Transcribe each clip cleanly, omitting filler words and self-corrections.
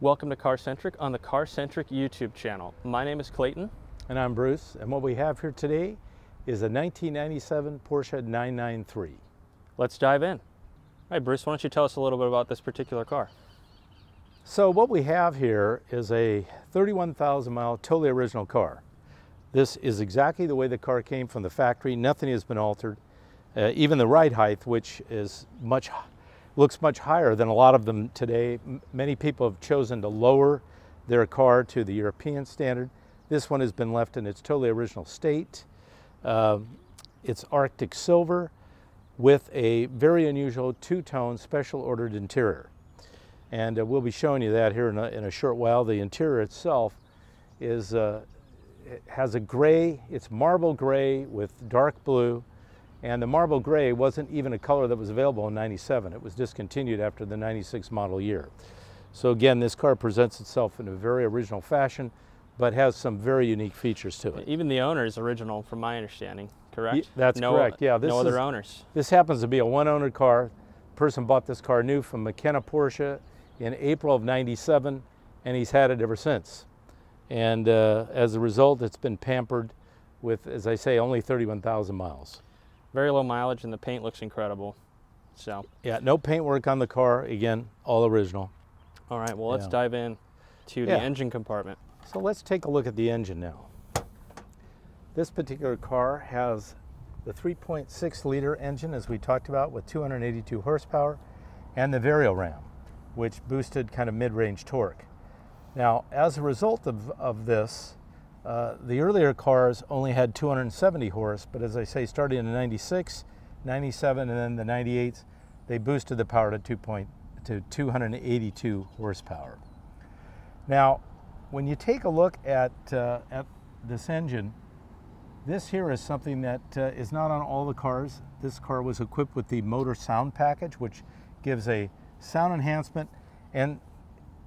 Welcome to Carcentric on the Carcentric YouTube channel. My name is Clayton. And I'm Bruce, and what we have here today is a 1997 Porsche 993. Let's dive in. All right, Bruce, why don't you tell us a little bit about this particular car? So what we have here is a 31,000 mile totally original car. This is exactly the way the car came from the factory. Nothing has been altered. Even the ride height, which is looks much higher than a lot of them today. Many people have chosen to lower their car to the European standard. This one has been left in its totally original state. It's Arctic silver with a very unusual two-tone special ordered interior. And we'll be showing you that here in a short while. The interior itself is it has a gray, it's marble gray with dark blue. And the marble gray wasn't even a color that was available in '97. It was discontinued after the '96 model year. So again, this car presents itself in a very original fashion, but has some very unique features to it. Even the owner is original, from my understanding, correct? That's correct, yeah. No other owners. This happens to be a one-owner car. The person bought this car new from McKenna Porsche in April of '97, and he's had it ever since. And as a result, it's been pampered with, as I say, only 31,000 miles. Very low mileage, and the paint looks incredible. So yeah, no paint work on the car. Again, all original. all right, well, let's dive in to the engine compartment. So let's take a look at the engine now. This particular car has the 3.6 liter engine, as we talked about, with 282 horsepower, and the Vari-O-Ram, which boosted kind of mid-range torque. Now, as a result of this, the earlier cars only had 270 horse, but as I say, starting in the 96, 97, and then the 98s, they boosted the power to 282 horsepower. Now, when you take a look at this engine, this here is something that is not on all the cars. This car was equipped with the motor sound package, which gives a sound enhancement. And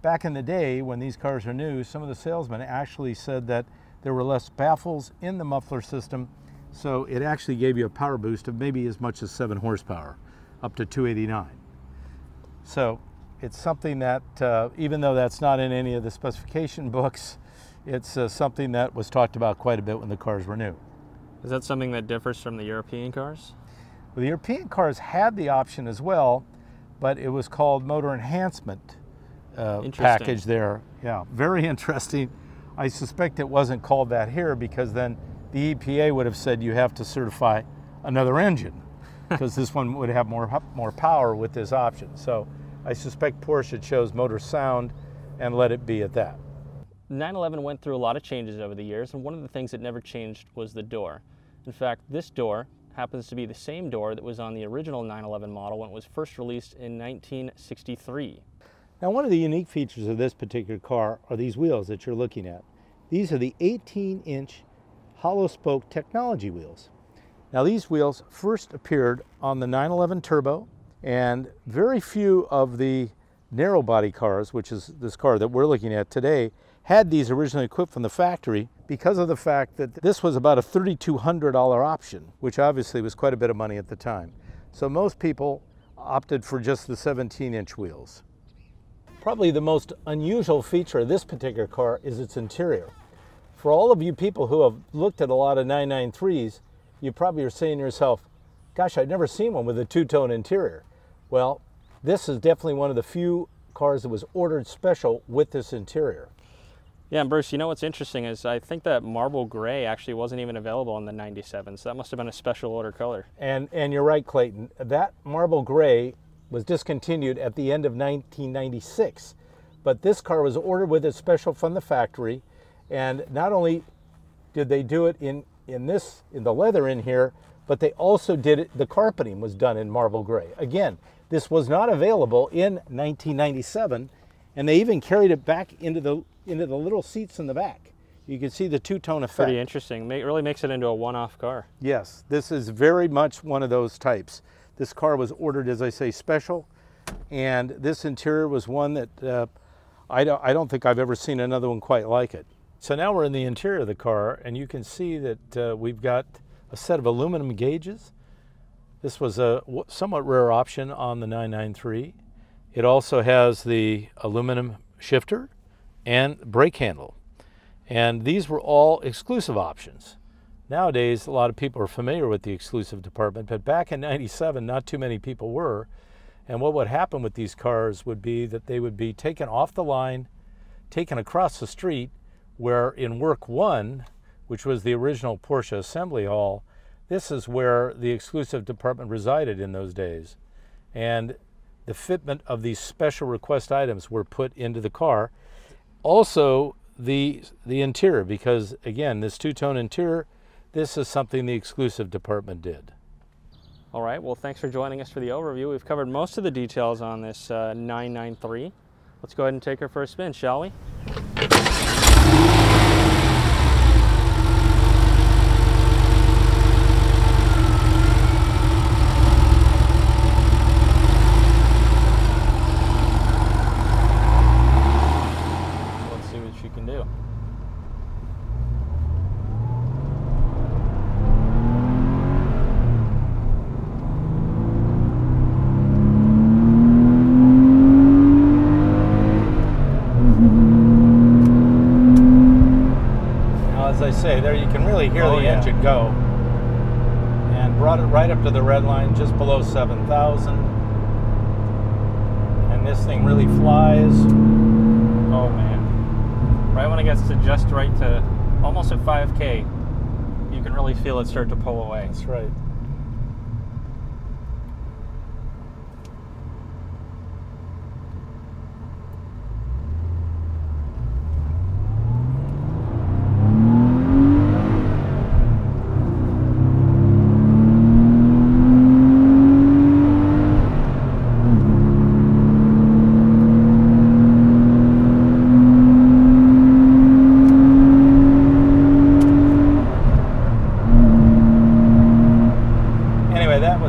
back in the day, when these cars are new, some of the salesmen actually said that there were less baffles in the muffler system, so it actually gave you a power boost of maybe as much as 7 horsepower, up to 289. So it's something that, even though that's not in any of the specification books, it's something that was talked about quite a bit when the cars were new. Is that something that differs from the European cars? Well, the European cars had the option as well, but it was called motor enhancement package there. Yeah, very interesting. I suspect it wasn't called that here because then the EPA would have said you have to certify another engine because this one would have more power with this option. So I suspect Porsche chose motor sound and let it be at that. 911 went through a lot of changes over the years, and one of the things that never changed was the door. In fact, this door happens to be the same door that was on the original 911 model when it was first released in 1963. Now, one of the unique features of this particular car are these wheels that you're looking at. These are the 18-inch hollow spoke technology wheels. Now, these wheels first appeared on the 911 Turbo, and very few of the narrow body cars, which is this car that we're looking at today, had these originally equipped from the factory because of the fact that this was about a $3,200 option, which obviously was quite a bit of money at the time. So most people opted for just the 17-inch wheels. Probably the most unusual feature of this particular car is its interior. For all of you people who have looked at a lot of 993s, you probably are saying to yourself, gosh, I've never seen one with a two-tone interior. Well, this is definitely one of the few cars that was ordered special with this interior. Yeah, and Bruce, you know what's interesting is I think that marble gray actually wasn't even available in the 97, so that must have been a special order color. And you're right, Clayton. That marble gray was discontinued at the end of 1996. But this car was ordered with it special from the factory, and not only did they do it in the leather in here, but they also did it, the carpeting was done in marble gray. Again, this was not available in 1997, and they even carried it back into the little seats in the back. You can see the two-tone effect. Pretty interesting. It really makes it into a one-off car. Yes, this is very much one of those types. This car was ordered, as I say, special, and this interior was one that I don't think I've ever seen another one quite like it. So now we're in the interior of the car, and you can see that we've got a set of aluminum gauges. This was a somewhat rare option on the 993. It also has the aluminum shifter and brake handle. And these were all exclusive options. Nowadays, a lot of people are familiar with the exclusive department, but back in '97, not too many people were. And what would happen with these cars would be that they would be taken off the line, taken across the street, where in Work 1, which was the original Porsche assembly hall, this is where the exclusive department resided in those days. And the fitment of these special request items were put into the car. Also, the interior, because again, this two-tone interior, this is something the exclusive department did. All right, well, thanks for joining us for the overview. We've covered most of the details on this 993. Let's go ahead and take her for a spin, shall we? Let's see what she can do. As I say, there you can really hear the engine go. And brought it right up to the red line, just below 7,000. And this thing really flies. Oh man. Right when it gets to just right to almost at 5K, you can really feel it start to pull away. That's right.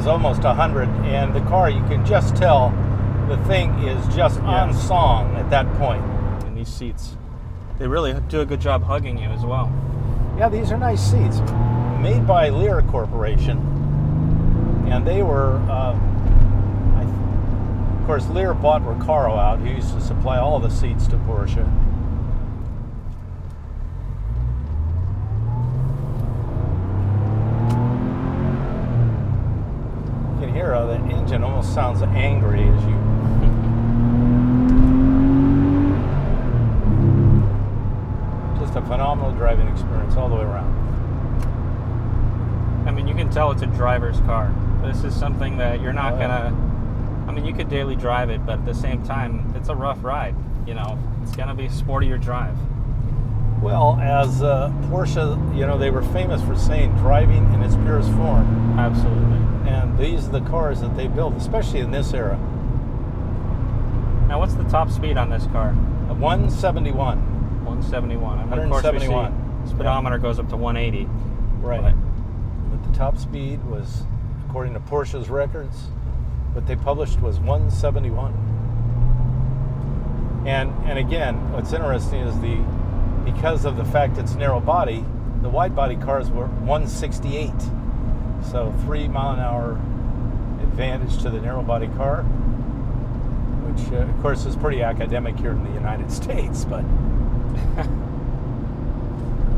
Almost 100, and the car, you can just tell the thing is just on song at that point. And these seats, they really do a good job hugging you as well. Yeah, these are nice seats, made by Lear Corporation, and they were, of course, Lear bought Recaro out, who used to supply all the seats to Porsche. The engine almost sounds angry as you... Just a phenomenal driving experience all the way around. I mean, you can tell it's a driver's car. This is something that you're not gonna... I mean, you could daily drive it, but at the same time, it's a rough ride. You know, it's gonna be a sportier drive. Well, as Porsche, you know, they were famous for saying driving in its purest form. Absolutely. And these are the cars that they built, especially in this era. Now, what's the top speed on this car? 171. 171. And 171. Speedometer goes up to 180. Right. But the top speed was, according to Porsche's records, what they published was 171. And again, what's interesting is because of the fact it's narrow body, the wide body cars were 168. So 3 mile an hour advantage to the narrow body car, which of course is pretty academic here in the United States, but I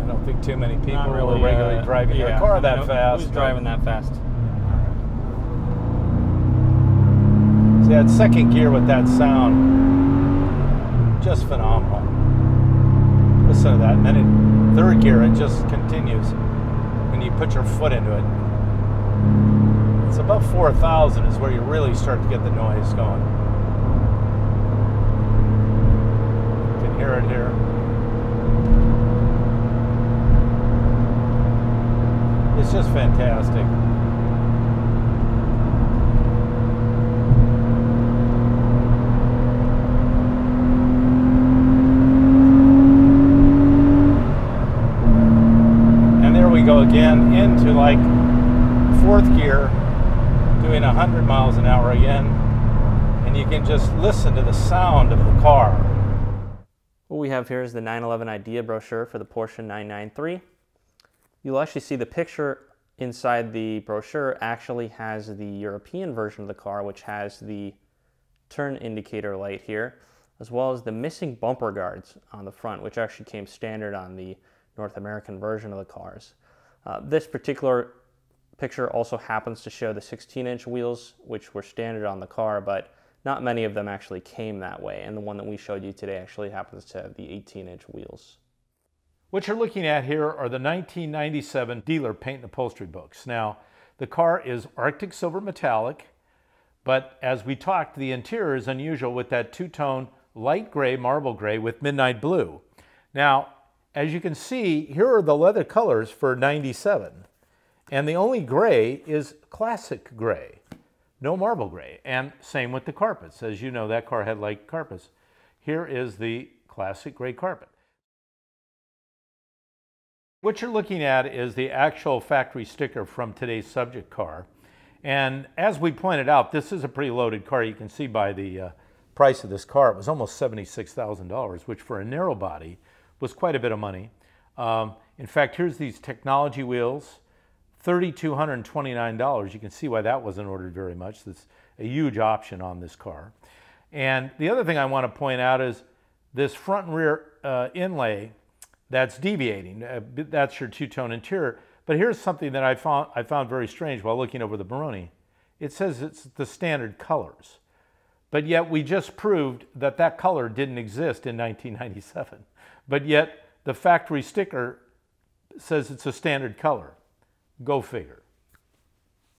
don't think too many people really, were regularly driving their car that fast. Who's driving that fast? See, that second gear with that sound, just phenomenal. Listen to that, and then in third gear it just continues when you put your foot into it. It's above 4,000 is where you really start to get the noise going. You can hear it here. It's just fantastic. And there we go again into like fourth gear, doing 100 miles an hour again, and you can just listen to the sound of the car. What we have here is the 911 idea brochure for the Porsche 993. You'll actually see the picture inside the brochure actually has the European version of the car, which has the turn indicator light here, as well as the missing bumper guards on the front, which actually came standard on the North American version of the cars. This particular picture also happens to show the 16-inch wheels, which were standard on the car, but not many of them actually came that way, and the one that we showed you today actually happens to have the 18-inch wheels. What you're looking at here are the 1997 dealer paint and upholstery books. Now, the car is Arctic Silver Metallic, but as we talked, the interior is unusual with that two-tone light gray, marble gray with midnight blue. Now, as you can see, here are the leather colors for 97, and the only gray is classic gray, no marble gray, and same with the carpets. As you know, that car had light carpets. Here is the classic gray carpet. What you're looking at is the actual factory sticker from today's subject car. And as we pointed out, this is a pretty loaded car. You can see by the price of this car, it was almost $76,000, which for a narrow body was quite a bit of money. In fact, here's these technology wheels, $3,229. You can see why that wasn't ordered very much. That's a huge option on this car. And the other thing I want to point out is this front and rear inlay that's deviating. That's your two-tone interior. But here's something that I found very strange while looking over the Baroni. It says it's the standard colors. But yet we just proved that that color didn't exist in 1997. But yet the factory sticker says it's a standard color. Go figure.